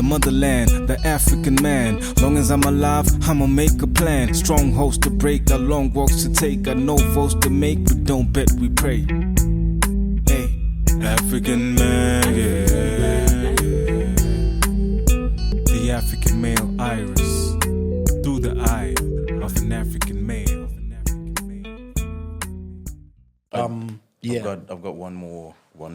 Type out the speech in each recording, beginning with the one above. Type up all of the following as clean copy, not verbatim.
motherland, the African man. Long as I'm alive, I'ma make a plan. Strongholds to break, got long walks to take, got no votes to make. We don't bet, we pray. Hey, African man, yeah. The African male iris through the eye of an African male. Yeah. I've got one more. Well,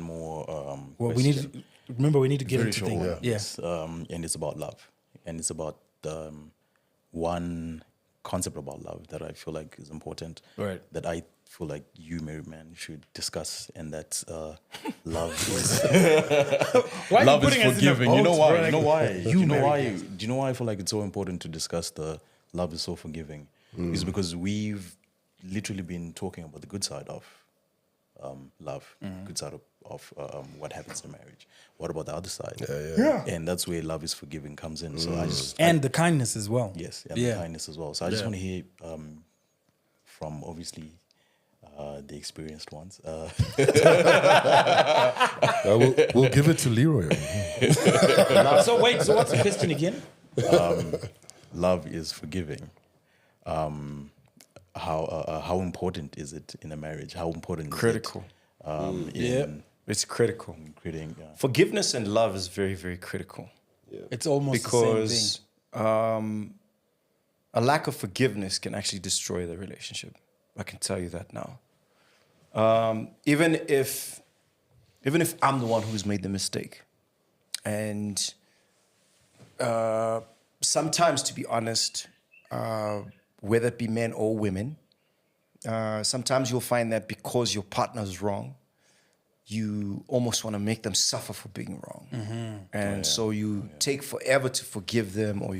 question. we need to get into things. One. Yeah. Yes, and it's about love, and it's about one concept about love that I feel like is important. Right. That I feel like you, married man, should discuss, and that's love is Why love are is you putting us in a forgiving. You know boat, why? bro? You know why? Do you know married why? guys. Do you know why I feel like it's so important to discuss the love is so forgiving? Is because we've literally been talking about the good side of love, good side of what happens in marriage. What about the other side? Yeah. And that's where love is forgiving comes in. So And the kindness as well. yes, and the kindness as well. So I just want to hear from obviously the experienced ones. We'll give it to Leroy. So wait, so what's the question again? Love is forgiving. How important is it in a marriage? How important Critical. is it? It's critical. Creating, Forgiveness and love is very, very critical. It's almost Because the same a lack of forgiveness can actually destroy the relationship. I can tell you that now. Even if I'm the one who's made the mistake, and sometimes, to be honest, whether it be men or women, sometimes you'll find that because your partner's wrong, you almost want to make them suffer for being wrong. And so you take forever to forgive them, or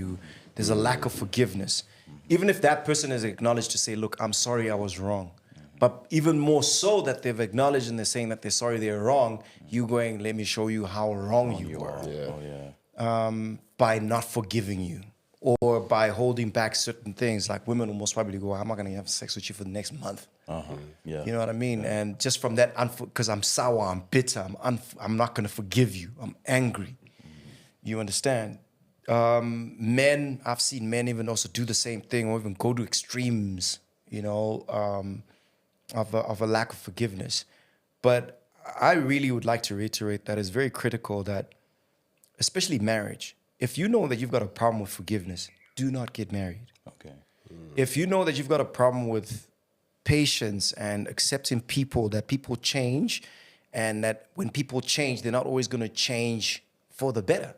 there's a lack of forgiveness. Even if that person has acknowledged to say, look, I'm sorry I was wrong. But even more so that they've acknowledged and they're saying that they're sorry they're wrong, you going, let me show you how wrong you were. By not forgiving you, or by holding back certain things. Like women will most probably go, I'm not going to have sex with you for the next month. Yeah. You know what I mean? And just from that, because I'm sour, I'm bitter, I'm not going to forgive you. I'm angry. You understand? Men, I've seen men even also do the same thing, or even go to extremes, you know, of a lack of forgiveness. But I really would like to reiterate that it's very critical that, especially marriage, if you know that you've got a problem with forgiveness, do not get married. Okay. If you know that you've got a problem with patience and accepting people, that people change, and that when people change, they're not always going to change for the better.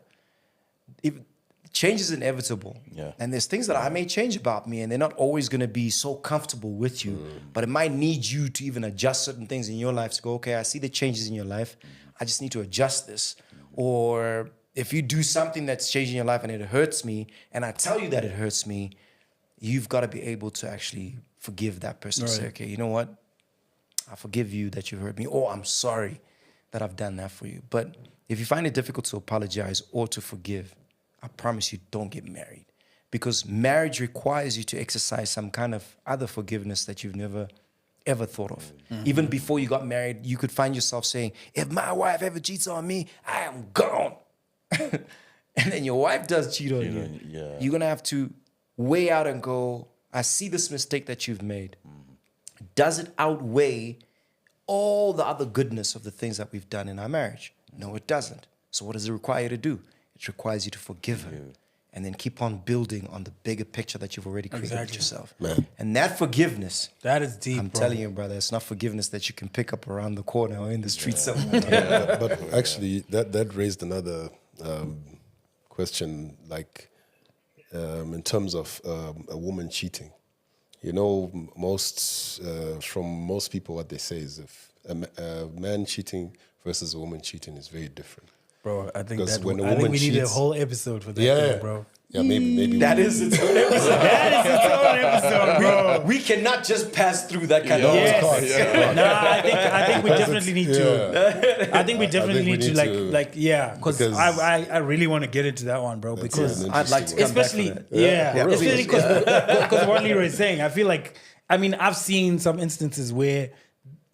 Change is inevitable. Yeah. And there's things that I may change about me, and they're not always going to be so comfortable with you, but it might need you to even adjust certain things in your life to go, okay, I see the changes in your life. I just need to adjust this. Or if you do something that's changing your life and it hurts me, and I tell you that it hurts me, you've got to be able to actually forgive that person. Right. Say, okay, you know what? I forgive you that you hurt me, or I'm sorry that I've done that for you. But if you find it difficult to apologize or to forgive, I promise you, don't get married. Because marriage requires you to exercise some kind of other forgiveness that you've never, ever thought of. Even before you got married, you could find yourself saying, if my wife ever cheats on me, I am gone. And then your wife does cheat on you. Yeah. You're going to have to weigh out and go, I see this mistake that you've made. Does it outweigh all the other goodness of the things that we've done in our marriage? No, it doesn't. So what does it require you to do? It requires you to forgive her and then keep on building on the bigger picture that you've already created Exactly. yourself. Man. And that forgiveness, That is deep, I'm bro. telling you, brother, it's not forgiveness that you can pick up around the corner or in the street somewhere. But actually, that raised another question, like in terms of a woman cheating. You know, from most people, what they say is if a man cheating versus a woman cheating is very different. Bro, I think Because that when a I think woman we need a cheats- whole episode for that, Yeah, thing, bro. Yeah, maybe That is its own episode. That is its own episode, bro. We cannot just pass through that kind of Yes. Nah, I think we definitely need to. I think we definitely we need to need to- because because- I really want to get into that one, bro. Because an I'd like to interesting come especially back for that. especially because what Leroy is saying, I feel like I've seen some instances where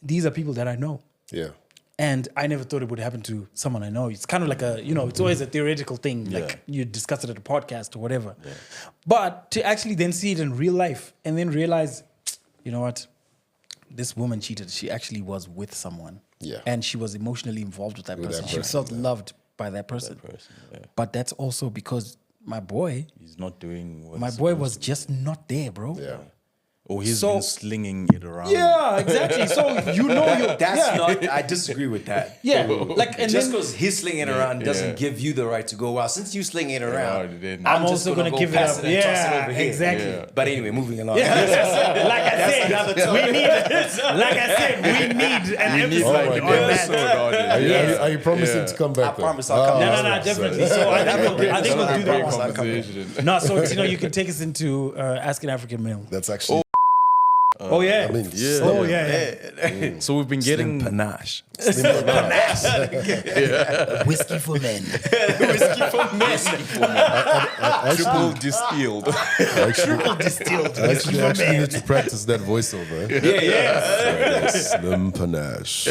these are people that I know. Yeah. And I never thought it would happen to someone I know. It's kind of like a, it's always a theoretical thing. Like you discuss it at a podcast or whatever. Yeah. But to actually then see it in real life and then realize, you know what? This woman cheated. She actually was with someone. Yeah. And she was emotionally involved with that person. She felt loved by that person. But that's also because my boy... He's not doing what my boy was just not there, bro. Yeah. Or he's been slinging it around. Yeah, exactly. So that's not. I disagree with that. Yeah, like and just because he's slinging it around doesn't give you the right to go. Well, since you sling it around, I'm also gonna give it up. Yeah, exactly. Yeah. But anyway, moving along. Like I said, we need. Like I said, we need an episode on that. Are you promising to come back? I promise I'll come back. No, definitely. So I think we'll do that. No, so you can take us into Ask an African Male. That's actually. Oh yeah. I mean, yeah. So we've been getting panache. Whiskey for men. Whiskey for men. Triple distilled. Triple distilled. I actually need to practice that voiceover. Yeah. Slim panache.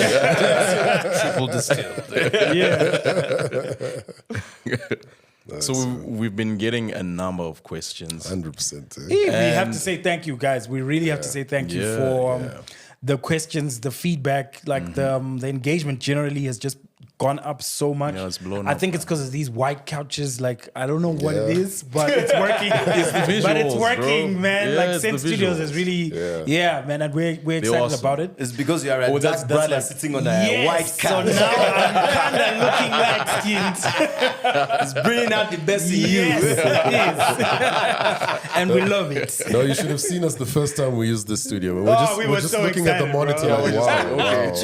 Triple distilled. So we've been getting a number of questions. 100%. We have to say thank you, guys. We really have to say thank you for the questions, the feedback, like the engagement generally has just gone up so much. Yeah, it's blown I up, think it's because of these white couches. Like, I don't know what it is, but it's working. But it's working, bro. man. Yeah, like, it's the Sense Studios is really, man, and we're excited awesome. about it. It's because you are a dark brother like, sitting on a white couch. So now I'm kind of looking like skins. It's bringing out the best in you. Yes, it is. And we love it. No, you should have seen us the first time we used this studio. We're just so looking at the excited, monitor. bro. Wow.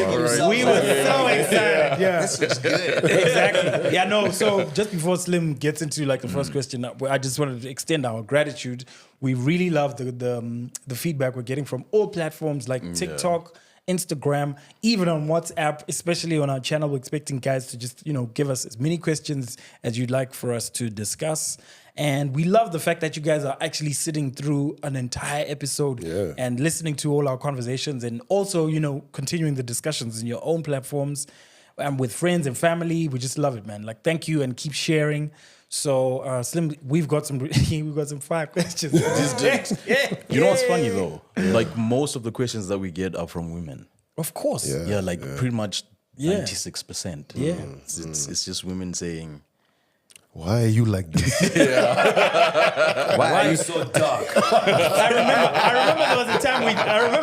We were so excited. Yeah. This looks good. Exactly. Yeah, no. So just before Slim gets into like the first question, I just wanted to extend our gratitude. We really love the feedback we're getting from all platforms like TikTok, Instagram, even on WhatsApp, especially on our channel. We're expecting guys to just, give us as many questions as you'd like for us to discuss. And we love the fact that you guys are actually sitting through an entire episode and listening to all our conversations and also, continuing the discussions in your own platforms and with friends and family. We just love it, man. Like, thank you and keep sharing. So, Slim, we've got some 5 questions. You know what's funny though? Like most of the questions that we get are from women. Of course. Pretty much 96%. Yeah. It's just women saying, why are you like this? Why are you so dark? I remember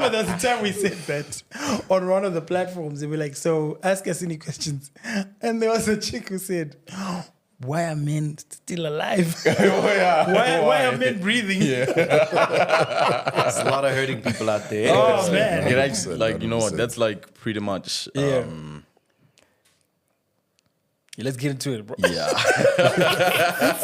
there was a time we said that on one of the platforms. They were like, so ask us any questions. And there was a chick who said, why are men still alive? Why are men breathing? There's a lot of hurting people out there. Oh, man. You know what? That's like pretty much... Let's get into it, bro. Yeah.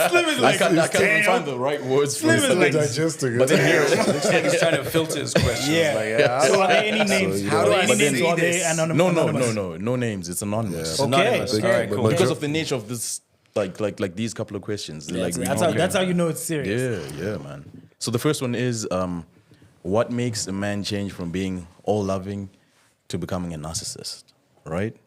Slim is like, I can't even find the right words for it. Slim is like, digesting But then here, Looks like he's trying to filter his questions. So are there any names? How do I any names? see Are they this? anonymous? no names. It's anonymous. Okay. All right, cool. Because of the nature of this, like these couple of questions. That's how you know it's serious. Yeah, man. So the first one is, what makes a man change from being all loving to becoming a narcissist? Right.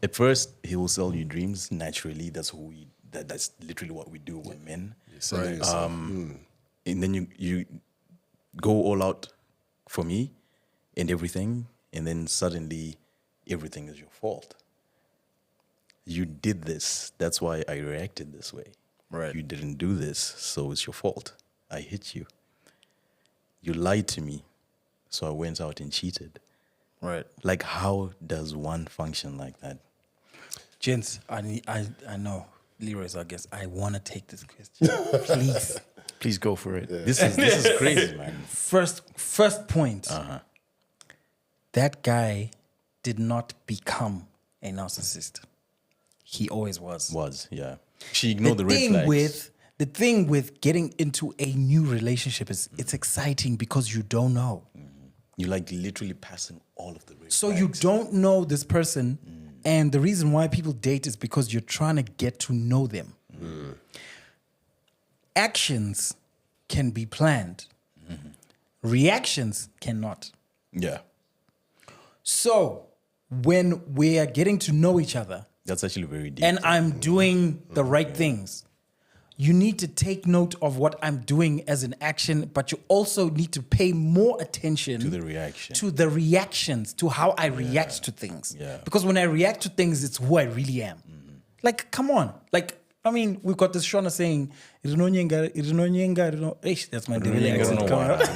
At first, he will sell you dreams. Naturally, that's literally what we do with men. And then you go all out for me and everything, and then suddenly everything is your fault. You did this. That's why I reacted this way. Right. You didn't do this, so it's your fault. I hit you. You lied to me, so I went out and cheated. Right. Like, how does one function like that? Gents, I know Leroy's our guest. I want to take this question. Please go for it. This is crazy, man. First point. That guy did not become a narcissist. He always was. Yeah. She ignored the red flags. The thing with getting into a new relationship is it's exciting because you don't know. You're like literally passing all of the red So flags. you don't know this person. And the reason why people date is because you're trying to get to know them. Actions can be planned. Reactions cannot. Yeah. So when we are getting to know each other That's actually very deep. and I'm doing the right things, you need to take note of what I'm doing as an action, but you also need to pay more attention To the reaction. to the reactions, to how I react to things. Yeah. Because when I react to things, it's who I really am. Like, come on. Like, I mean, we've got this Shona saying, that's my Ndebele accent coming out.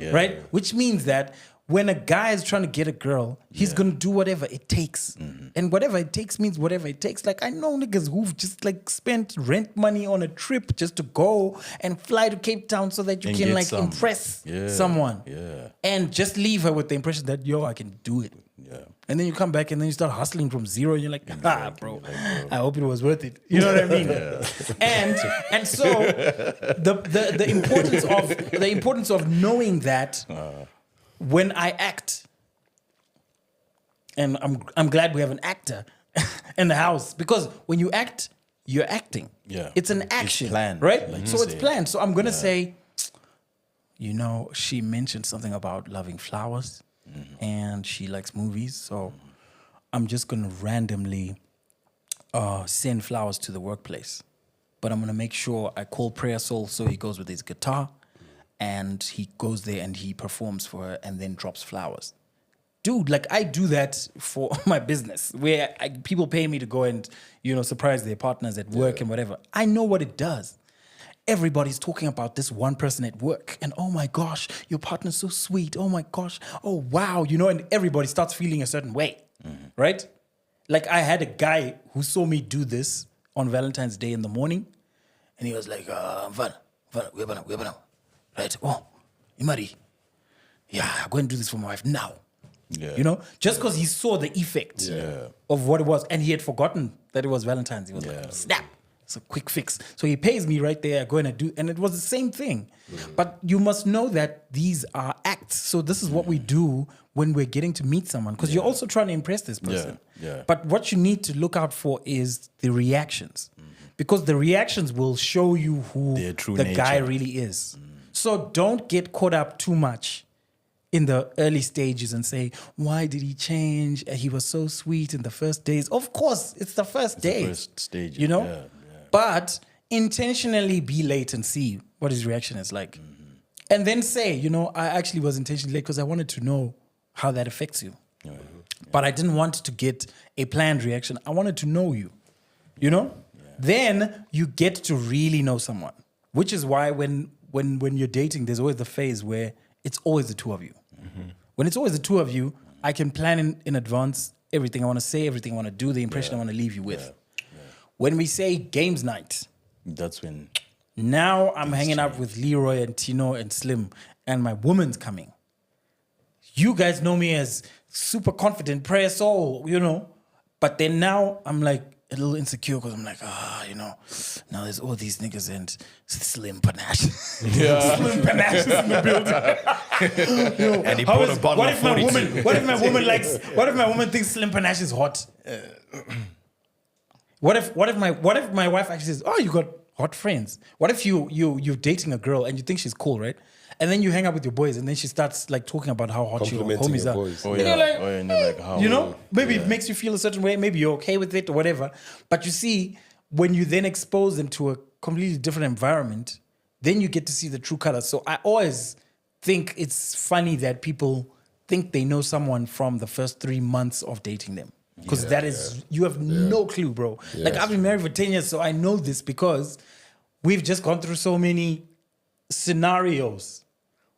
Yeah. Right? Which means that when a guy is trying to get a girl, he's going to do whatever it takes. And whatever it takes means whatever it takes. Like, I know niggas who've just like spent rent money on a trip just to go and fly to Cape Town so that you And can get like some. impress Yeah. someone. Yeah. And just leave her with the impression that, yo, I can do it. Yeah. And then you come back and then you start hustling from zero and you're like, bro, I hope it was worth it. You know what I mean? And so the importance of knowing that when I act, and I'm glad we have an actor in the house, because when you act, you're acting. Yeah. It's an It's action. planned, Right? like So you it's say. planned. So I'm gonna say, you know, she mentioned something about loving flowers and she likes movies. So I'm just going to randomly send flowers to the workplace. But I'm going to make sure I call Prayer Soul so he goes with his guitar and he goes there and he performs for her and then drops flowers. Dude, like I do that for my business where people pay me to go and, you know, surprise their partners at work and whatever. I know what it does. Everybody's talking about this one person at work and oh my gosh, your partner's so sweet. Oh my gosh. Oh wow. You know, and everybody starts feeling a certain way, right? Like I had a guy who saw me do this on Valentine's Day in the morning and he was like, Vana, right? Oh, Imari. Yeah, I'm going to do this for my wife now. Yeah. You know, just because he saw the effect of what it was and he had forgotten that it was Valentine's. He was like, snap. It's a quick fix. So he pays me right there, I go and I do, and it was the same thing. But you must know that these are acts. So this is what we do when we're getting to meet someone, because you're also trying to impress this person. Yeah. But what you need to look out for is the reactions, because the reactions will show you who Their true the guy nature. really is. So don't get caught up too much in the early stages and say, why did he change? He was so sweet in the first days. Of course, it's the first the day. first stage, You know? yeah. But intentionally be late and see what his reaction is like. And then say, you know, I actually was intentionally late because I wanted to know how that affects you. But I didn't want to get a planned reaction. I wanted to know you. You know? Then you get to really know someone. Which is why when you're dating, there's always the phase where it's always the two of you. When it's always the two of you, I can plan in advance everything I want to say, everything I want to do, the impression I want to leave you with. When we say games night, That's when now I'm hanging out with Leroy and Tino and Slim, and my woman's coming. You guys know me as super confident, prayer soul, you know. But then now I'm like a little insecure because I'm like, you know, now there's all these niggas and Slim Panache. Slim Panache is in the building. You know, And he brought a bottle what of if my 42. what if my woman thinks Slim Panache is hot? What if my wife actually says, "Oh, you got hot friends"? What if you're dating a girl and you think she's cool, right? And then you hang out with your boys, and then she starts like talking about how hot your Complimenting homies your are. boys. Oh, And yeah. you're like, Oh, yeah, and you're like, how? you know, maybe it makes you feel a certain way. Maybe you're okay with it or whatever. But you see, when you then expose them to a completely different environment, then you get to see the true colors. So I always think it's funny that people think they know someone from the first 3 months of dating them. Because you have no clue, bro. Like I've been married for 10 years, so I know this because we've just gone through so many scenarios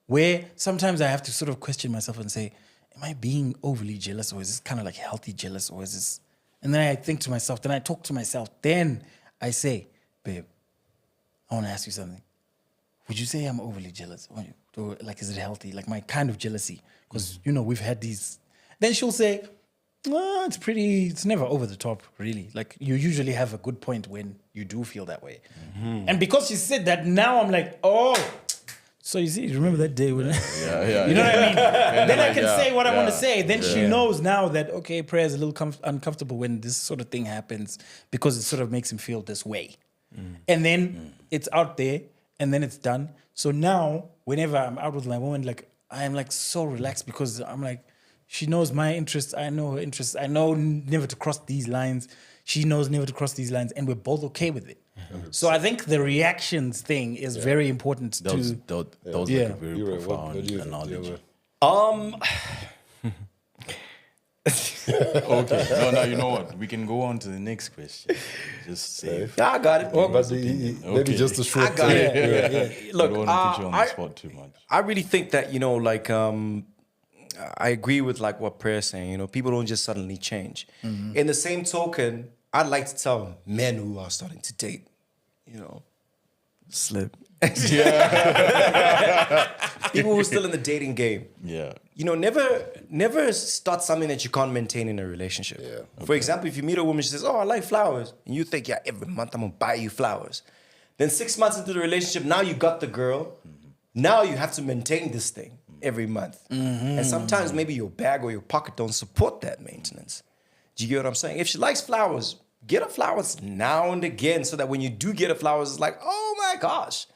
where sometimes I have to sort of question myself and say, am I being overly jealous, or is this kind of like healthy jealous, or is this... And then I think to myself, then I talk to myself, then I say, babe, I want to ask you something. Would you say I'm overly jealous? Or like, is it healthy? Like my kind of jealousy? Because, you know, we've had these... Then she'll say, it's never over the top, really. Like you usually have a good point when you do feel that way. And because she said that, now I'm like, oh... So you see, you remember that day when you know what I mean? Then I can say what I want to say. Then she knows now that, okay, prayer is a little uncomfortable when this sort of thing happens because it sort of makes him feel this way. And then it's out there and then it's done. So now, whenever I'm out with my woman, like I am like so relaxed because I'm like, she knows my interests, I know her interests, I know never to cross these lines. She knows never to cross these lines, and we're both okay with it. So I think the reactions thing is very important That was, to. that was Yeah. like a very Leroy, profound what do you think? analogy. Um, Okay. No, you know what? We can go on to the next question. Just say. yeah, I got it. Well, But maybe just a short. I got it. I Look, don't want to put you on the spot too much. I really think that, you know, like, I agree with like what Prayer's saying. You know, people don't just suddenly change. In the same token, I'd like to tell men who are starting to date, you know, slip. People who are still in the dating game. Yeah. You know, never start something that you can't maintain in a relationship. Yeah. For example, if you meet a woman, she says, "Oh, I like flowers," and you think, "Yeah, every month I'm gonna buy you flowers." Then 6 months into the relationship, now you got the girl. Now you have to maintain this thing every month, and sometimes maybe your bag or your pocket don't support that maintenance. Do you get what I'm saying? If she likes flowers, get her flowers now and again, so that when you do get her flowers, it's like, oh my gosh.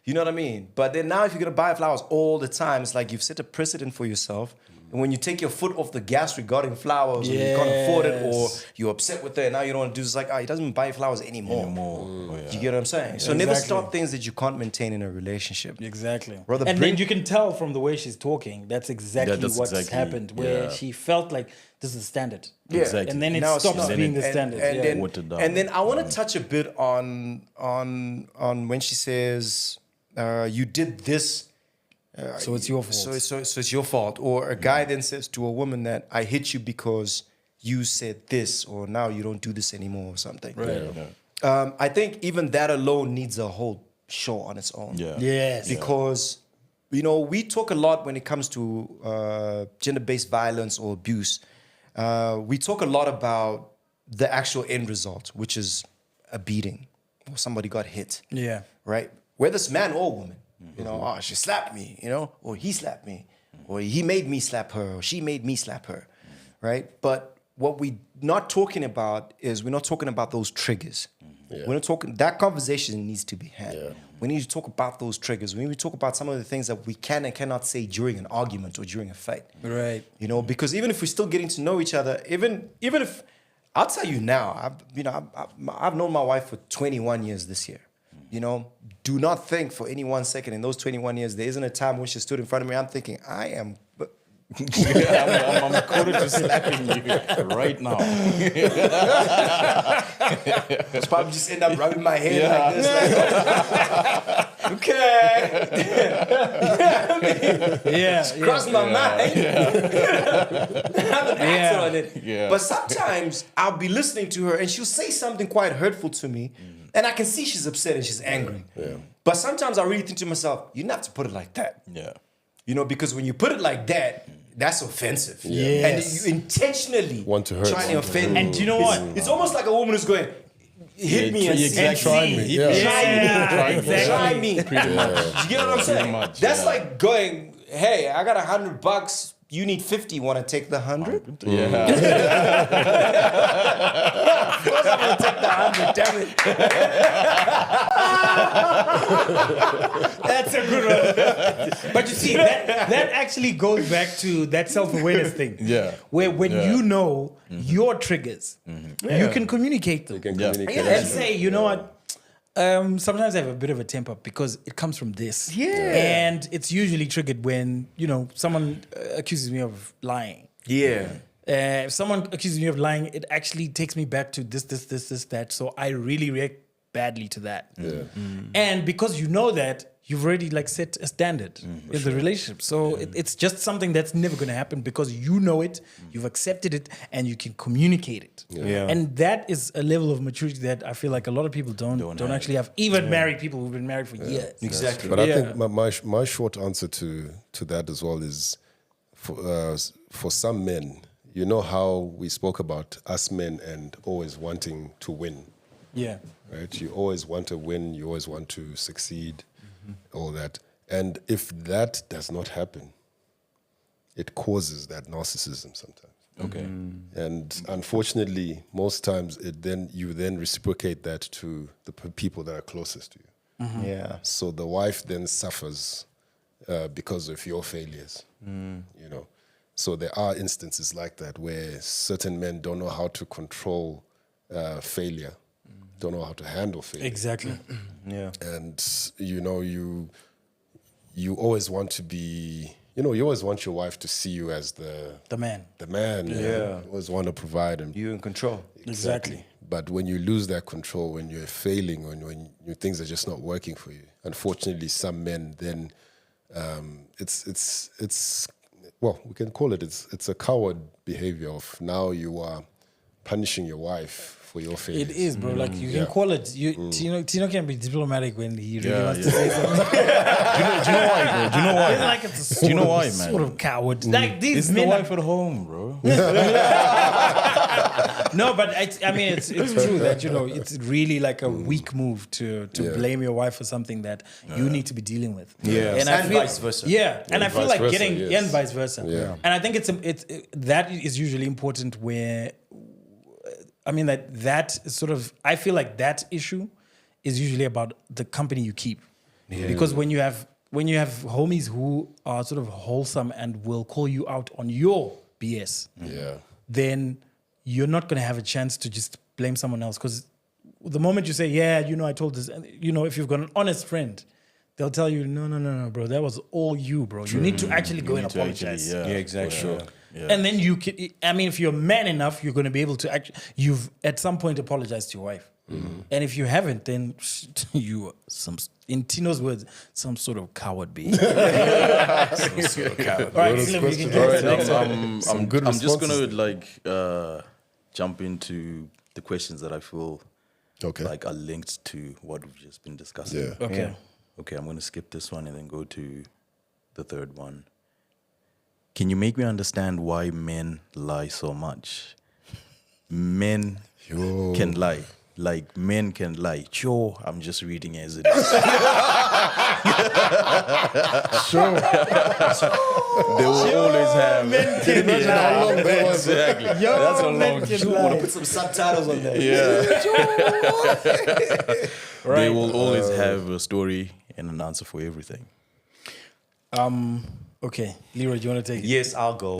You know what I mean? But then now if you're going to buy flowers all the time, it's like you've set a precedent for yourself. And when you take your foot off the gas regarding flowers, or you can't afford it, or you're upset with it, and now you don't want to do, it's like, he doesn't buy flowers anymore. Oh, yeah. You get what I'm saying? So never start things that you can't maintain in a relationship. Exactly. Rather and bring- then you can tell from the way she's talking, that's exactly that's what's exactly- happened, where yeah. she felt like this is the standard. Yeah. Exactly. And then it Now it's stops not. being the And- standard. And, yeah. then, Watered down. and then I want to touch a bit on when she says, you did this. So it's your fault. So it's your fault. Or a guy then says to a woman that I hit you because you said this, or now you don't do this anymore, or something. Right. Yeah. I think even that alone needs a whole show on its own. Yeah. Yes. Because, you know, we talk a lot when it comes to gender-based violence or abuse. We talk a lot about the actual end result, which is a beating or somebody got hit. Yeah. Right? Whether it's man or woman. You know, oh, she slapped me, you know, or he slapped me, or he made me slap her, or she made me slap her, right? But what we're not talking about is we're not talking about those triggers. We're not talking, that conversation needs to be had. We need to talk about those triggers. We need to talk about some of the things that we can and cannot say during an argument or during a fight. Right. You know, because even if we're still getting to know each other, even if, I'll tell you now, I've known my wife for 21 years this year. You know, do not think for any 1 second in those 21 years, there isn't a time when she stood in front of me, I'm thinking, I am... I'm quoted to slapping you right now. I'll probably just end up rubbing my head like this. Like, okay. Yeah. Cross my mind. Have an answer on it. Yeah. But sometimes I'll be listening to her and she'll say something quite hurtful to me. And I can see she's upset and she's angry. But sometimes I really think to myself, you don't have to put it like that. Yeah. You know, because when you put it like that, that's offensive. Yes. And you intentionally Want to hurt trying to someone. offend. And do you know what? It's almost like a woman who's going, hit me and exactly. Try me. see. Yeah. Try me. Pretty much. You get what I'm saying? much, That's yeah. like going, hey, I got $100. You need 50. Want to take the 100? Yeah. Of course I'm gonna take the 100. Damn it. That's a good one. But you see, that actually goes back to that self-awareness thing. Yeah. Where when Yeah. you know your triggers, you can communicate them. You can Yeah. communicate. And say, you know what? Sometimes I have a bit of a temper because it comes from this. Yeah. And it's usually triggered when, you know, someone accuses me of lying. Yeah. If someone accuses me of lying, it actually takes me back to this, that. So I really react badly to that. And because you know that, you've already like set a standard in the relationship. So it's just something that's never going to happen because you know it, you've accepted it, and you can communicate it. Yeah. And that is a level of maturity that I feel like a lot of people don't have. actually have. Even married people who've been married for years. Exactly. But I think my short answer to that as well is for some men, you know how we spoke about us men and always wanting to win, Yeah. right? You always want to win, you always want to succeed, all that. And if that does not happen, it causes that narcissism sometimes. Okay. And unfortunately, most times you then reciprocate that to the people that are closest to you. Yeah. So the wife then suffers because of your failures. You know, so there are instances like that where certain men don't know how to control failure, don't know how to handle failure. Exactly. Yeah. And you know, you always want to be, you know, you always want your wife to see you as the man. Yeah. You always want to provide and You in control. Exactly. But when you lose that control, when you're failing, when things are just not working for you, unfortunately, some men then it's well, we can call it it's a coward behavior of now you are punishing your wife for your failures. It is, bro. Like you can call it. Tino can be diplomatic when he really Yeah, wants to say something. Do you know why, bro? Do you know why? It's like it's a sort Do you know of, why, man? Sort of coward. Like these It's the men. wife at home, bro. No, but I mean, it's true that it's really like a weak move to blame your wife for something that you need to be dealing with. Yeah. and I And feel, vice versa. Yeah, and I feel vice like versa, getting yes. and vice versa. Yeah. And I think that is usually important where. I mean that sort of I feel like that issue is usually about the company you keep. Yeah. Because when you have homies who are sort of wholesome and will call you out on your BS, then you're not going to have a chance to just blame someone else. Because the moment you say, I told this, and, if you've got an honest friend, they'll tell you, no, bro, that was all you, bro. True. You need to actually go and apologize. Yeah, exactly. Sure. Yeah. And then you can, I mean, if you're man enough, you're going to be able to you've at some point apologized to your wife. Mm-hmm. And if you haven't, then you are in Tino's words, some sort of coward being. Some sort of coward. All right, Slim, you can get to the next one. I'm just gonna jump into the questions that I feel like are linked to what we've just been discussing. Yeah. Okay. Yeah. Okay, I'm gonna skip this one and then go to the third one. Can you make me understand why men lie so much? Men can lie. Like, men can lie. Sure, I'm just reading as it is. Sure. They will always have... Men can lie. How long that was. Exactly. That's a long You want to put some subtitles on there. They will always have a story and an answer for everything. Okay, Leroy, do you want to take it? Yes, I'll go.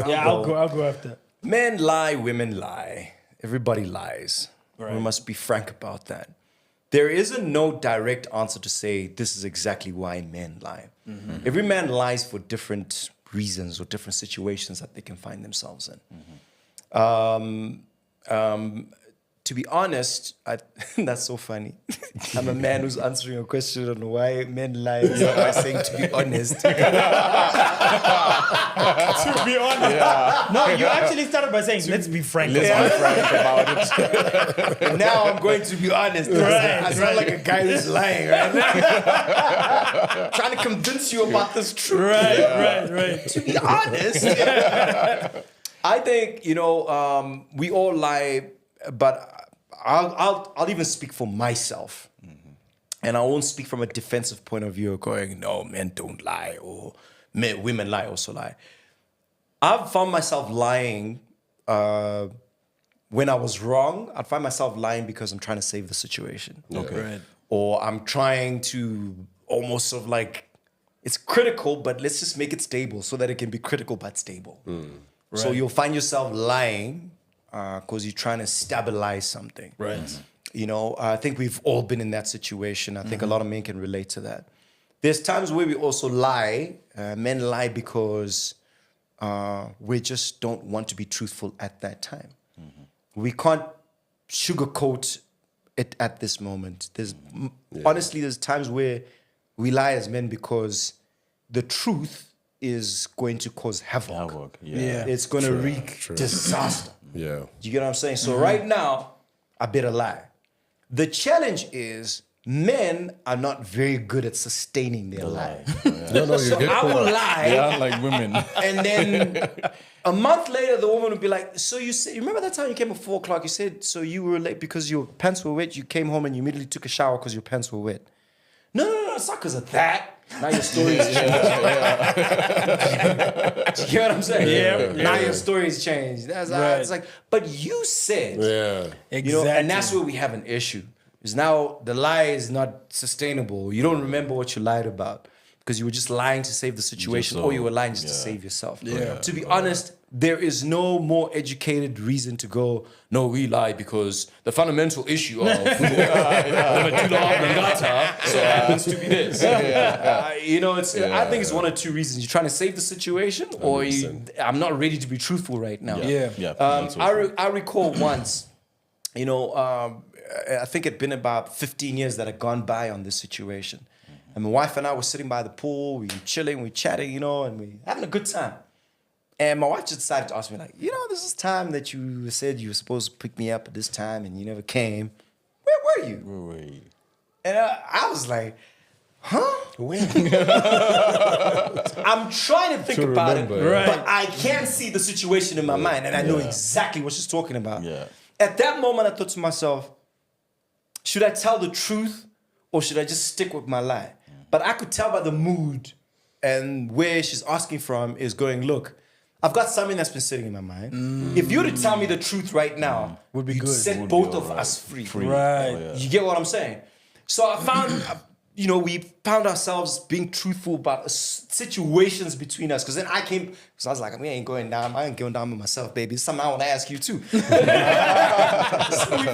I'll go after. Men lie, women lie. Everybody lies. Right. We must be frank about that. There isn't no direct answer to say this is exactly why men lie. Mm-hmm. Every man lies for different reasons or different situations that they can find themselves in. Mm-hmm. To be honest, that's so funny. I'm a man who's answering a question on why men lie by saying to be honest. To be honest. Yeah. No, you actually started by saying, let's be frank. Let's be frank about it. Now I'm going to be honest. Right, I sound like a guy who's lying, right? Trying to convince you about this truth. Right. To be honest. I think, we all lie, but I'll even speak for myself. Mm-hmm. And I won't speak from a defensive point of view going, no, men don't lie, or women lie, also lie. I've found myself lying when I was wrong. I'd find myself lying because I'm trying to save the situation. Okay. Right. Or I'm trying to almost sort of like, it's critical, but let's just make it stable so that it can be critical but stable. So you'll find yourself lying because you're trying to stabilize something. Right. I think we've all been in that situation. I think a lot of men can relate to that. There's times where we also lie. Men lie because we just don't want to be truthful at that time. Mm-hmm. We can't sugarcoat it at this moment. Honestly, there's times where we lie as men because the truth is going to cause havoc. Yeah. It's going to wreak disaster. Yeah. You get what I'm saying? So right now, I better lie. The challenge is men are not very good at sustaining their lie. No, you So get I will caught. lie, They are like women. and then a month later, the woman will be like, so you remember that time you came at 4 o'clock? You said, so you were late because your pants were wet. You came home and you immediately took a shower because your pants were wet. No, it's not because of that. Now your story is changed. Do you get what I'm saying? Yeah. Now your story's changed. It's like, but you said. Yeah. Exactly. And that's where we have an issue. Is now the lie is not sustainable. You don't remember what you lied about. because you were just lying to save the situation, or you were lying just to save yourself. Yeah. To be honest, there is no more educated reason to go, no, we lie because the fundamental issue of so it happens to be this. You know, I think it's one or two reasons. You're trying to save the situation, or I'm not ready to be truthful right now. I recall once, you know, I think it'd been about 15 years that had gone by on this situation. And my wife and I were sitting by the pool, we were chilling, we were chatting, you know, and we having a good time. And my wife just decided to ask me, like, you know, this is time that you said you were supposed to pick me up at this time and you never came. Where were you? Where were you? And I was like, huh? When? I'm trying to think about it, Right. but I can't see the situation in my mind, and I know exactly what she's talking about. Yeah. At that moment, I thought to myself, should I tell the truth or should I just stick with my lie? But I could tell by the mood and where she's asking from is going, look, I've got something that's been sitting in my mind. If you were to tell me the truth right now, Would be you'd good. set Would both be of alright. us free. Right. You get what I'm saying? So I found, you know, we found ourselves being truthful about situations between us. Because then I came, because I was like, we ain't going down. I ain't going down by myself, baby. It's something I want to ask you too. So we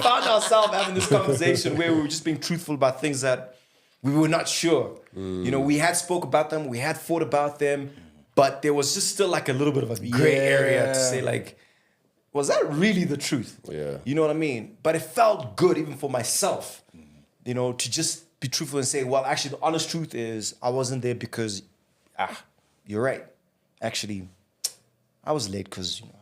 found ourselves having this conversation where we were just being truthful about things that we were not sure. You know, we had spoke about them, we had thought about them, but there was just still like a little bit of a gray area to say like, was that really the truth? Yeah. You know what I mean? But it felt good even for myself, you know, to just be truthful and say, well, actually, the honest truth is I wasn't there because, you're right. Actually, I was late because, you know,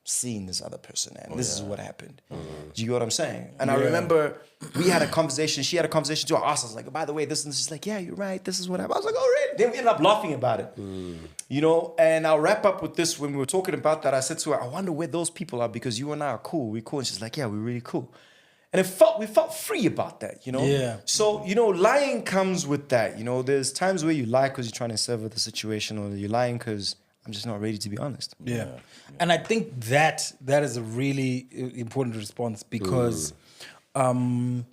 seeing this other person and this is what happened. Do you get what I'm saying? And I remember we had a conversation, she had a conversation too. I asked, I was like, by the way, this and this. She's like, yeah, you're right. This is what happened. I was like, oh, really? Then we ended up laughing about it. You know, and I'll wrap up with this. When we were talking about that, I said to her, I wonder where those people are because you and I are cool. We're cool. And she's like, yeah, we're really cool. And we felt free about that, you know? Yeah. So, you know, lying comes with that. You know, there's times where you lie because you're trying to sever the situation, or you're lying because I'm just not ready to be honest. Yeah. And I think that is a really important response because I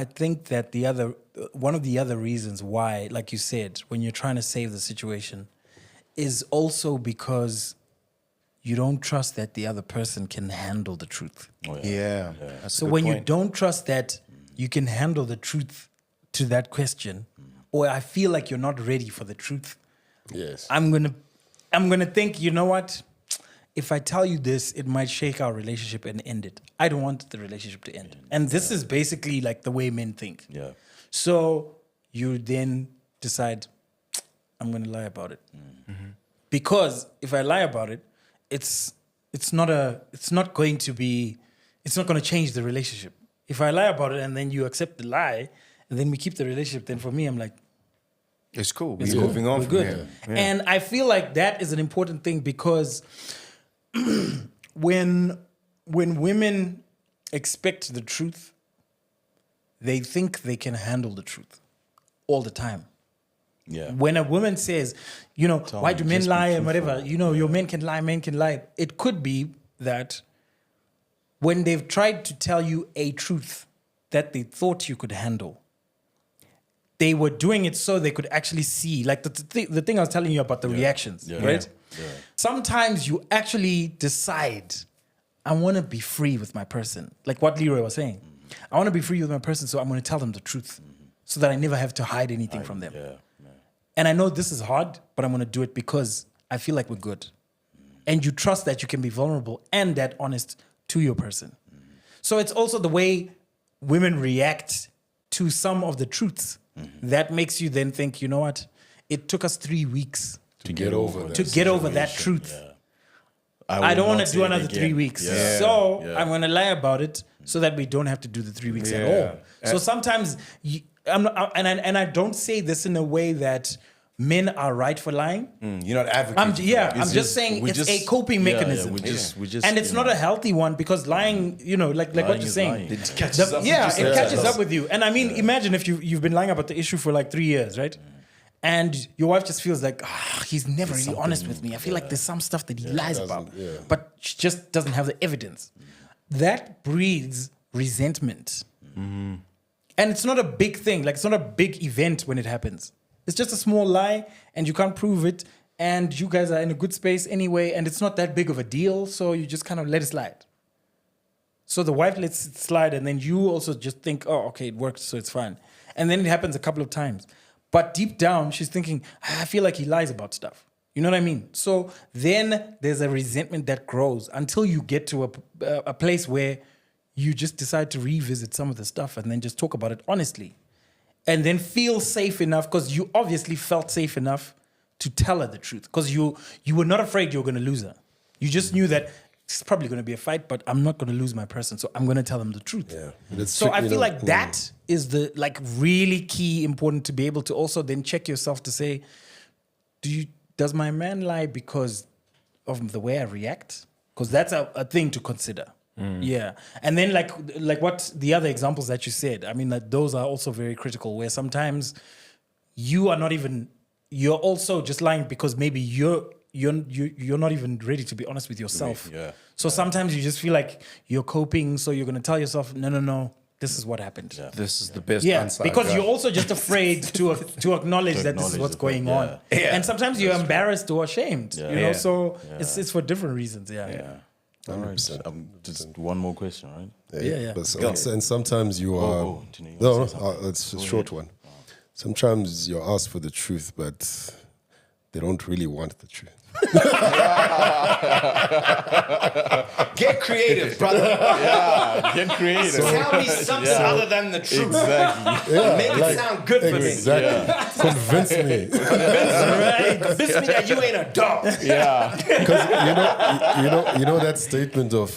think that one of the other reasons why, like you said, when you're trying to save the situation is also because you don't trust that the other person can handle the truth. Yeah. That's So a good when you point. don't trust that you can handle the truth to that question, or I feel like you're not ready for the truth, Yes. I'm gonna think, you know what? If I tell you this, it might shake our relationship and end it. I don't want the relationship to end. And this is basically like the way men think. Yeah. So you then decide, I'm gonna lie about it. Because if I lie about it, it's not going to change the relationship. If I lie about it and then you accept the lie and then we keep the relationship, then for me I'm like, It's cool. it's We're cool. moving on We're from good. here. Yeah. And I feel like that is an important thing because when women expect the truth, they think they can handle the truth all the time. Yeah. When a woman says, you know, why do me, men just be lie and truthful. whatever, you know, your men can lie, it could be that when they've tried to tell you a truth that they thought you could handle, they were doing it so they could actually see, like the thing I was telling you about the reactions, right? Yeah. Sometimes you actually decide, I want to be free with my person. Like what Leroy was saying. I want to be free with my person, so I'm going to tell them the truth so that I never have to hide anything from them. Yeah. And I know this is hard, but I'm going to do it because I feel like we're good. And you trust that you can be vulnerable and that honest to your person. So it's also the way women react to some of the truths that makes you then think, you know what? It took us 3 weeks to get over to get over that truth. I don't want to do another 3 weeks. Yeah. So Yeah. I'm going to lie about it so that we don't have to do the 3 weeks at all. So sometimes, I don't say this in a way that men are right for lying. You're not advocating. I'm just saying it's a coping mechanism. we just, And it's not a healthy one because lying, you know, like what you're is saying. lying. It catches up with you. It catches up with you. And I mean, imagine if you've been lying about the issue for like 3 years, right? And your wife just feels like, he's never really honest with me. I feel like there's some stuff that he lies about, but she just doesn't have the evidence. That breeds resentment. And it's not a big thing. Like, it's not a big event when it happens. It's just a small lie, and you can't prove it. And you guys are in a good space anyway, and it's not that big of a deal. So you just kind of let it slide. So the wife lets it slide, and then you also just think, oh, okay, it worked, so it's fine. And then it happens a couple of times. But deep down, she's thinking, I feel like he lies about stuff. You know what I mean? So then there's a resentment that grows until you get to a place where you just decide to revisit some of the stuff and then just talk about it honestly. And then feel safe enough, because you obviously felt safe enough to tell her the truth. Because you were not afraid you were going to lose her. You just knew that it's probably going to be a fight, but I'm not going to lose my person, so I'm going to tell them the truth. Yeah. So I feel like that is the really key important to be able to also then check yourself to say, does my man lie because of the way I react? Because that's a thing to consider. Yeah. And then like what the other examples that you said, I mean, that those are also very critical, where sometimes you are not even, you're also just lying because maybe you're not even ready to be honest with yourself. Yeah. So sometimes you just feel like you're coping, so you're going to tell yourself, no, this is what happened. Yeah. This is the best Yeah, answer. because you're also just afraid to acknowledge that this is acknowledge what's the going fact, on. yeah. And sometimes you're embarrassed or ashamed, Yeah. you know, Yeah. so Yeah. it's for different reasons, yeah. Yeah. All right. 100%. Just one more question, right? Yeah. But and sometimes you are. go. Tino, you No, wanna say it's a short one. Sometimes you're asked for the truth, but they don't really want the truth. Get creative, brother. Get creative. Tell me something other than the truth. Exactly. Make it sound good for me. Exactly. Convince me. Convince me that you ain't a dog. Yeah. Because you know that statement of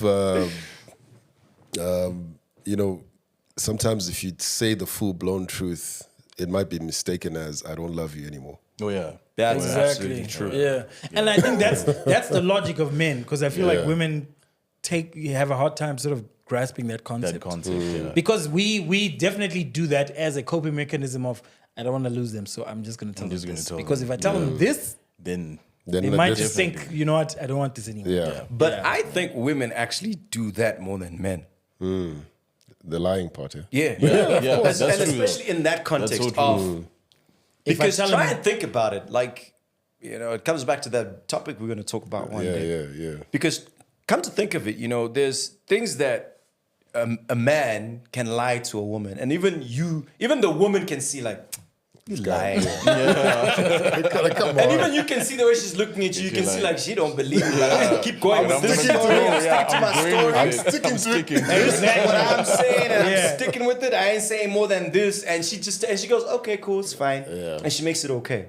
sometimes if you say the full blown truth, it might be mistaken as I don't love you anymore. Oh yeah. That's Exactly. absolutely true. Yeah. And I think that's the logic of men, because I feel like Yeah. women have a hard time sort of grasping that concept. That concept. Yeah. Because we definitely do that as a coping mechanism of, I don't want to lose them, so I'm just going to tell them just gonna this. tell Because them. if I tell them this, Then Then they like might this- just think, you know what, I don't want this anymore. yeah. But I think women actually do that more than men. The lying part. Yeah. Yeah. yeah, that's and true, especially in that context so true. of... If I Because tell try him- and think about it. Like, it comes back to that topic we're going to talk about one day. Yeah. Because come to think of it, there's things that a man can lie to a woman, and even the woman can see, like, you lying. Come And on. even you can see the way she's looking at you. You can see, like, she don't believe me. Like, I'm keep going I'm with this sticking to story. it. I'm sticking to my story. I'm sticking to it. This is what I'm saying, and Yeah. I'm sticking with it. I ain't saying more than this. And she goes, okay, cool, it's fine. Yeah. And she makes it okay.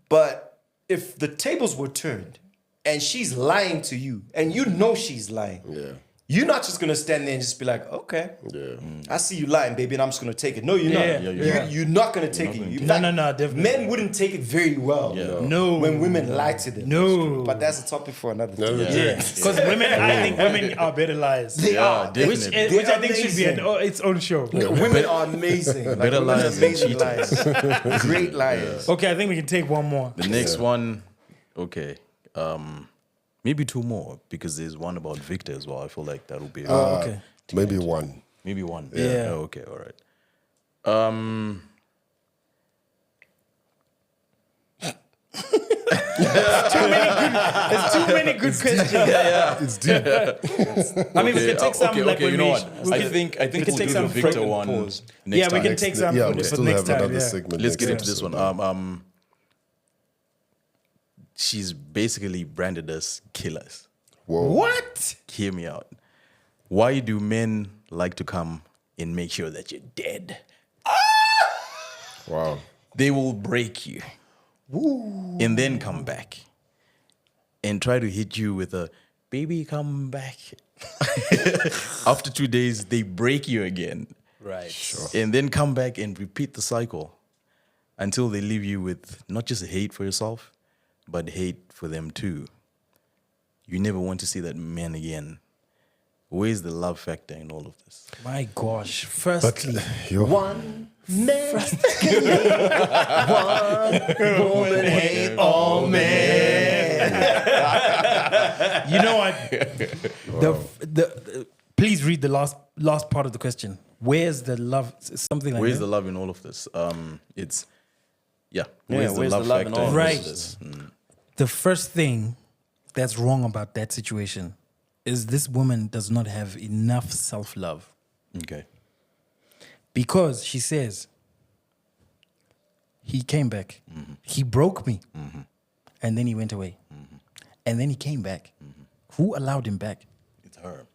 But if the tables were turned and she's lying to you, and you know she's lying, Yeah. you're not just gonna stand there and just be like, okay, Yeah. I see you lying, baby, and I'm just gonna take it. No, you're not. Yeah. You're not gonna take it. In fact, No, definitely. Men wouldn't take it very well. No. When women lie to them. No. But that's a topic for another day. Yeah, because I think women are better liars. They are. Which They're I think should be its own show. Women are amazing. Like, Better women are liars than amazing liars. Great liars. Okay, I think we can take one more. The next one, okay. Maybe two more, because there's one about Victor as well. I feel like that'll be Okay. Maybe one. maybe one. Yeah. Oh, okay, all right. There's too many good questions. It's deep. I mean, we can take some like when you know we. what? we I can- think we we'll can take do some the Victor pregnant one pause. next Yeah, we time. can take some Yeah, for we still next have time. another Yeah. segment. Let's next get into this episode. one. She's basically branded us killers. Whoa. What? Hear me out. Why do men like to come and make sure that you're dead? Wow. They will break you and then come back and try to hit you with a baby come back. After 2 days, they break you again. Right. Sure. And then come back and repeat the cycle until they leave you with not just hate for yourself, but hate for them too. You never want to see that man again. Where's the love factor in all of this? My gosh. Firstly, One man one woman hate all men. you know what? The please read the last part of the question. Where's the love? Something like Where's that. the love in all of this? It's Yeah, where's the love in factor all in of all Right. of this? The first thing that's wrong about that situation is this woman does not have enough self-love. Okay. Because she says, he came back. He broke me. And then he went away. And then he came back. Who allowed him back? It's her.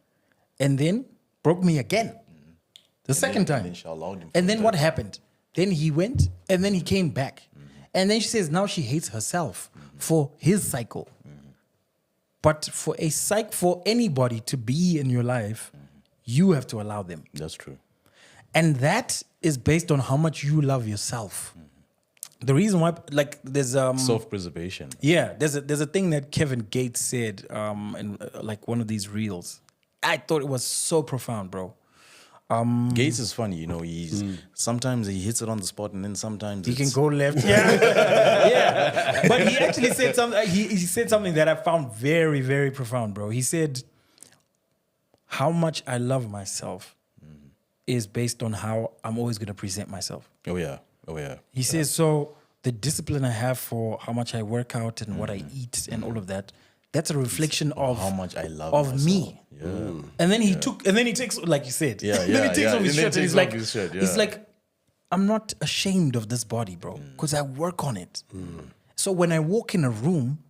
And then broke me again. The second time. And then she allowed him. And then what happened? Then he went and then he came back. And then she says now she hates herself for his cycle. But for anybody to be in your life, you have to allow them. That's true. And that is based on how much you love yourself. The reason why, like, there's Self-preservation. yeah, there's a thing that Kevin Gates said in like one of these reels. I thought it was so profound, bro. Gates is funny, you know. He's sometimes he hits it on the spot, and then sometimes He can it's- go left. Yeah, yeah. But he actually said something. He said something that I found very, very profound, bro. He said, "How much I love myself is based on how I'm always going to present myself." Oh yeah. He says, "So the discipline I have for how much I work out and what I eat and all of that, that's a reflection of how much I love of myself. me." Yeah. And then he takes, like you said, Yeah, then he yeah, takes yeah. off his And then shirt and he's takes like, off his shirt, he's yeah. like, I'm not ashamed of this body, bro, because I work on it. So when I walk in a room,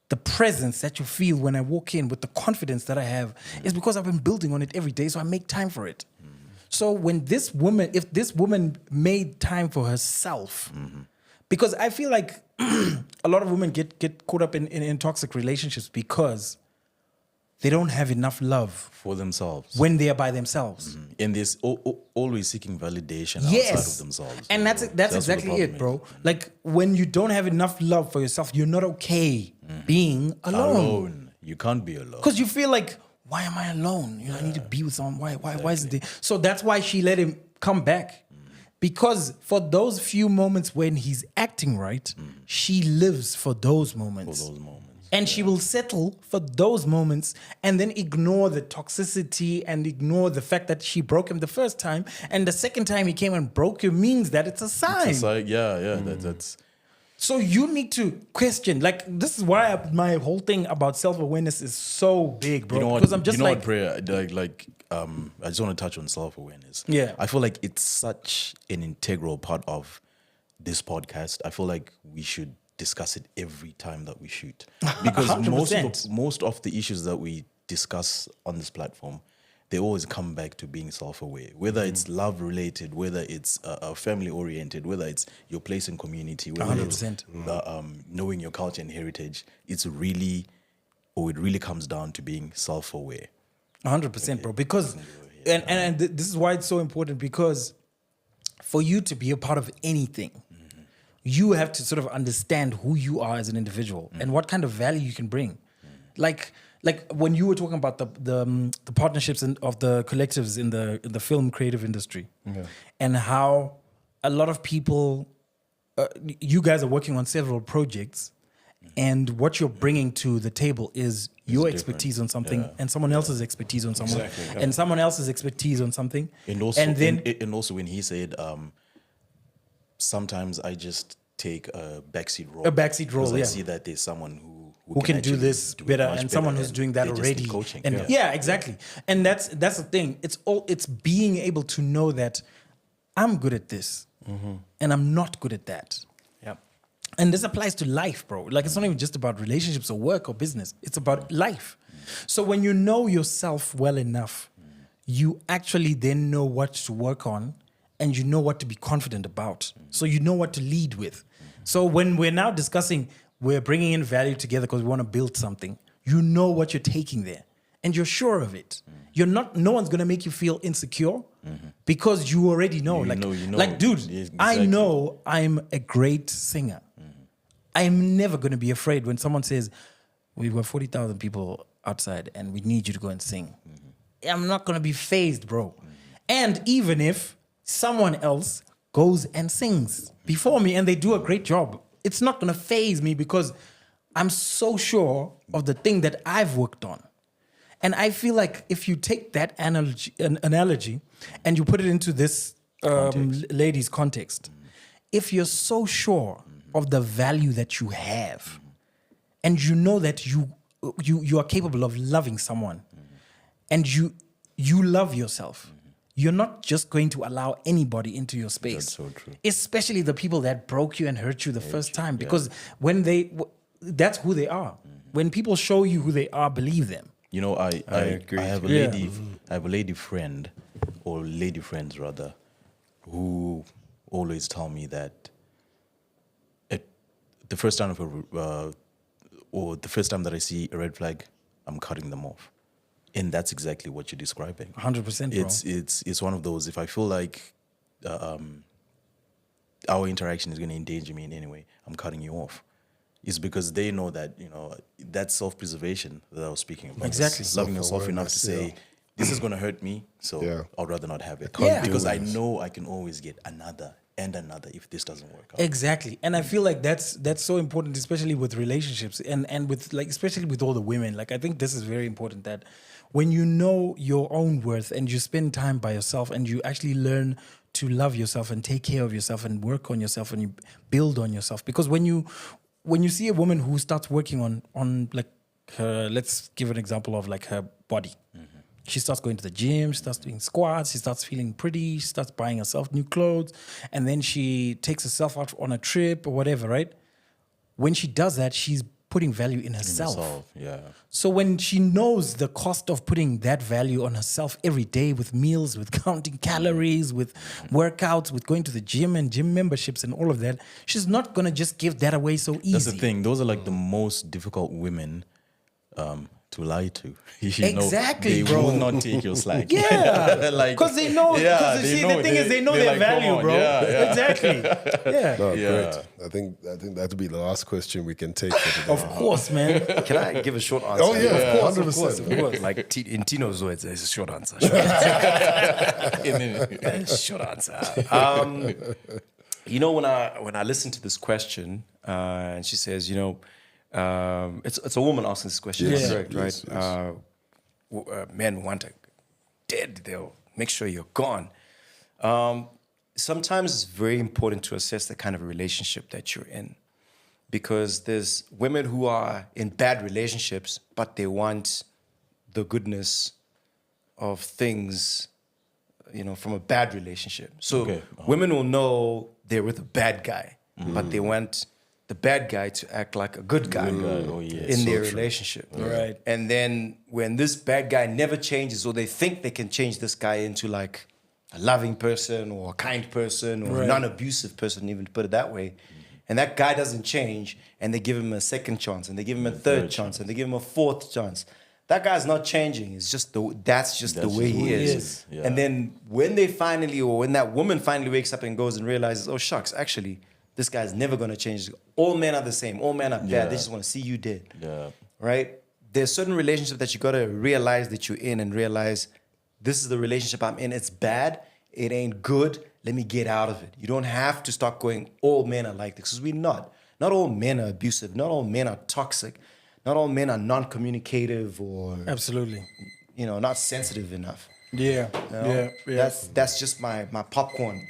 the presence that you feel when I walk in with the confidence that I have is because I've been building on it every day, so I make time for it. So when if this woman made time for herself, because I feel like a lot of women get caught up in toxic relationships because they don't have enough love For themselves. when they are by themselves. And there's always seeking validation Yes, outside of themselves. and you that's know. that's what the exactly it, problem bro. Like when you don't have enough love for yourself, you're not okay being is. alone Alone. You can't be alone. because you feel like, why am I alone? You know, I need to be with someone. Why is it? So that's why she let him come back. Because for those few moments when he's acting right, she lives for those moments. For those moments. And she will settle for those moments and then ignore the toxicity and ignore the fact that she broke him the first time. And the second time he came and broke you means that it's a sign. It's like, yeah, that's So you need to question. Like, this is why my whole thing about self-awareness is so big, bro. you know what? Because I'm just you know like, what, prayer. I just want to touch on self-awareness. Yeah. I feel like it's such an integral part of this podcast. I feel like we should discuss it every time that we shoot, because 100%. most of the issues that we discuss on this platform, they always come back to being self-aware, whether it's love related, whether it's family oriented, whether it's your place in community, whether 100%. it's knowing your culture and heritage. It really comes down to being self-aware. 100%, bro. Because, and this is why it's so important, because for you to be a part of anything, you have to sort of understand who you are as an individual and what kind of value you can bring. Like when you were talking about the partnerships of the collectives in the film creative industry, and how a lot of people, you guys are working on several projects, and what you're bringing to the table is your expertise on something, and someone else's expertise on someone, and someone else's expertise on something, And also, then and also when he said, sometimes I just take a backseat role. A backseat role, because yeah. I see that there's someone who can do actually this do it better, much and someone better, who's and doing that they just already. need coaching. And yeah, exactly. And that's the thing. It's being able to know that I'm good at this, and I'm not good at that. Yeah. And this applies to life, bro. Like, it's not even just about relationships or work or business. It's about life. So when you know yourself well enough, you actually then know what to work on, and you know what to be confident about. So you know what to lead with. So when we're now discussing, we're bringing in value together because we want to build something, you know what you're taking there, and you're sure of it. No one's going to make you feel insecure because you already know. You Like, know. like, dude, Yes, I exactly. know I'm a great singer. I'm never going to be afraid when someone says, we've got 40,000 people outside and we need you to go and sing. I'm not going to be phased, bro. And even if someone else goes and sings before me and they do a great job, it's not going to faze me because I'm so sure of the thing that I've worked on. And I feel like if you take that analogy and you put it into this lady's context, if you're so sure of the value that you have, and you know that you are capable of loving someone, and you love yourself, you're not just going to allow anybody into your space. That's so true. Especially the people that broke you and hurt you the first time, because when that's who they are. When people show you who they are, believe them. You know, I agree. I have a lady, I have a lady friend, or lady friends rather, who always tell me that the first time or the first time that I see a red flag, I'm cutting them off. And that's exactly what you're describing. 100%, bro. It's one of those, if I feel like our interaction is going to endanger me in any way, I'm cutting you off. It's because they know that, you know, that self-preservation that I was speaking about. Exactly. Loving yourself enough to Self-awareness, say, this is going to hurt me, so Yeah. I'd rather not have it. Yeah. Because I know I can always get another and another if this doesn't work out. Exactly. And I feel like that's so important, especially with relationships and with, like, especially with all the women. Like, I think this is very important, that when you know your own worth and you spend time by yourself and you actually learn to love yourself and take care of yourself and work on yourself and you build on yourself. Because when you see a woman who starts working on like her, let's give an example of like her body. She starts going to the gym, she starts doing squats, she starts feeling pretty, she starts buying herself new clothes, and then she takes herself out on a trip or whatever, right? When she does that, she's putting value in herself. Yeah. So when she knows the cost of putting that value on herself every day with meals, with counting calories, with workouts, with going to the gym and gym memberships and all of that, she's not going to just give that away so easy. That's the thing. Those are like the most difficult women to lie to. You Exactly, know, they bro. will not take your slack. Yeah, like, because they know. yeah, Because they the know, thing is, they know they're their like, come value, on, bro. yeah, yeah. Exactly. Yeah. No, Yeah. great. I think that would be the last question we can take for today. Of course, man. Can I give a short answer? Oh, yeah, of course, Of course, of course. Like in Tino's words, it's a short answer. Short answer. You know, when I listen to this question, and she says, you know, it's a woman asking this question, Yes. correct, Yes, right? Men want a dead, they'll make sure you're gone. Sometimes it's very important to assess the kind of relationship that you're in, because there's women who are in bad relationships, but they want the goodness of things, you know, from a bad relationship. So Okay. women will know they're with a bad guy, but they want the bad guy to act like a good guy, Oh, yeah. in So their true. relationship. Right. And then when this bad guy never changes, or they think they can change this guy into like a loving person or a kind person or a Right. non-abusive person, even to put it that way, and that guy doesn't change, and they give him a second chance, and they give him a third chance, and they give him a fourth chance. That guy's not changing. It's just that's just the way just he who he is. is. Yeah. And then when they finally, or when that woman finally wakes up and goes and realizes, oh shucks, actually, this guy's never gonna change. All men are the same. All men are bad. Yeah. They just want to see you dead. Yeah. Right? There's certain relationships that you gotta realize that you're in, and realize this is the relationship I'm in. It's bad. It ain't good. Let me get out of it. You don't have to start going, all men are like this, because we're not. Not all men are abusive. Not all men are toxic. Not all men are non-communicative or, Absolutely. you know, not sensitive enough. Yeah. You know? That's just my popcorn.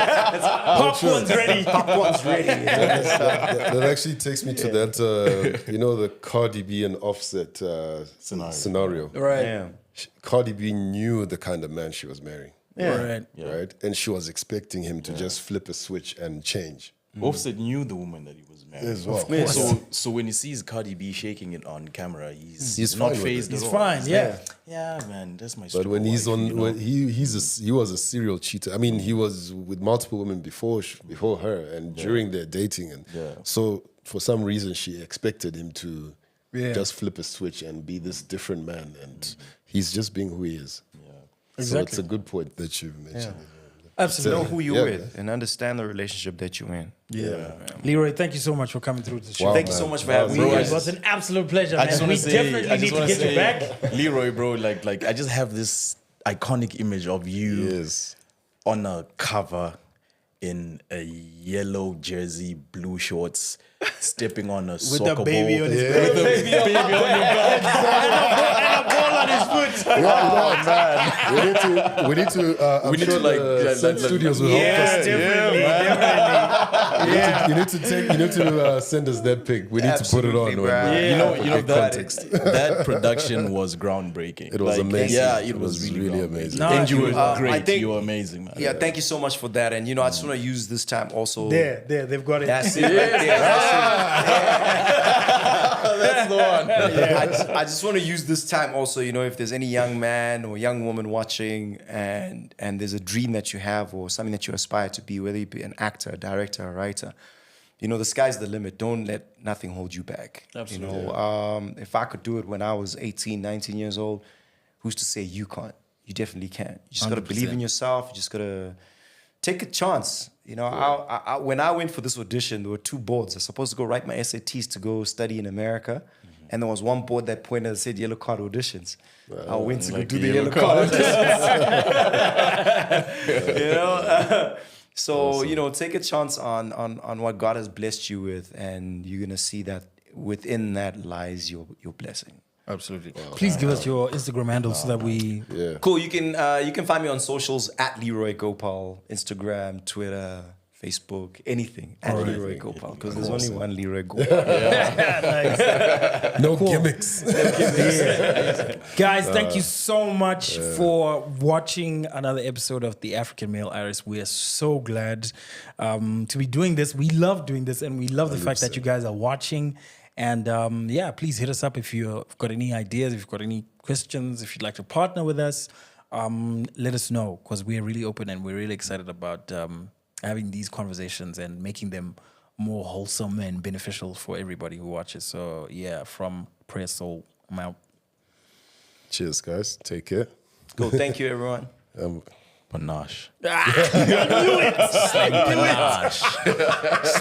Popcorn's ready. Popcorn's ready. That actually takes me to that, you know, the Cardi B and Offset scenario. Right. Yeah. Cardi B knew the kind of man she was marrying, Right. right? And she was expecting him to just flip a switch and change. Offset knew the woman that he was married. As well. Of course. So when he sees Cardi B shaking it on camera, he's He's not fine with phased it. at He's all. fine. Yeah. Yeah, man, that's my. But stripper when he's wife, on, you know? when he was a serial cheater. I mean, he was with multiple women before her, and during their dating, and so for some reason she expected him to just flip a switch and be this different man, and he's just being who he is. Yeah, so Exactly. it's a good point that you mentioned. Absolutely. Know who you're Yeah. with and understand the relationship that you're in. Yeah. Leroy, thank you so much for coming through the show. Wow. Thank you so man. much for having me. bro, It was an absolute pleasure, I man. just We want to say, definitely need to get you back. Leroy, bro. Like I just have this iconic image of you Yes. on a cover in a yellow jersey, blue shorts, stepping on a With soccer a baby ball. on his back. With a baby on your back. And a ball on his foot. We need to. I'm We need sure to, like, the Sen Studios will help Yeah, us. definitely. You need to send us that pic. We need to put it on. Absolutely, When bruh. we- You know get that context. that production was groundbreaking. It was amazing. Yeah, it was really really amazing. amazing. And you were I great. think- You were amazing, man. Yeah, thank you so much for that. And, you know, I just want to use this time also. There, they've got it. That's it right there. That's the one. I just want to use this time also, you know, if there's any young man or young woman watching and there's a dream that you have or something that you aspire to be, whether you be an actor, a director, a writer, you know, the sky's the limit. Don't let nothing hold you back. Absolutely. You know, if I could do it when I was 18, 19 years old, who's to say you can't? You definitely can. You just got to believe in yourself. You just got to take a chance. You know, I when I went for this audition, there were 2 boards. I was supposed to go write my SATs to go study in America. And there was one board that pointed and said yellow card auditions. I went to go like do the yellow yellow card auditions. You know? So, you know, take a chance on what God has blessed you with, and you're going to see that within that lies your blessing. Absolutely. Please give us your Instagram handle so that we. Yeah. Cool. You can find me on socials at Leroy Gopal, Instagram, Twitter, Facebook, anything at Leroy Gopal, because there's only one Leroy Gopal. No gimmicks. Guys, thank you so much for watching another episode of the African Male Iris. We are so glad to be doing this. We love doing this, and we love the fact that you guys are watching. And yeah, please hit us up if you've got any ideas, if you've got any questions, if you'd like to partner with us. Let us know, because we're really open and we're really excited about having these conversations and making them more wholesome and beneficial for everybody who watches. So yeah, from Prayer Soul, I'm out. Cheers, guys. Take care. Cool. Thank you, everyone. Panache. I knew it.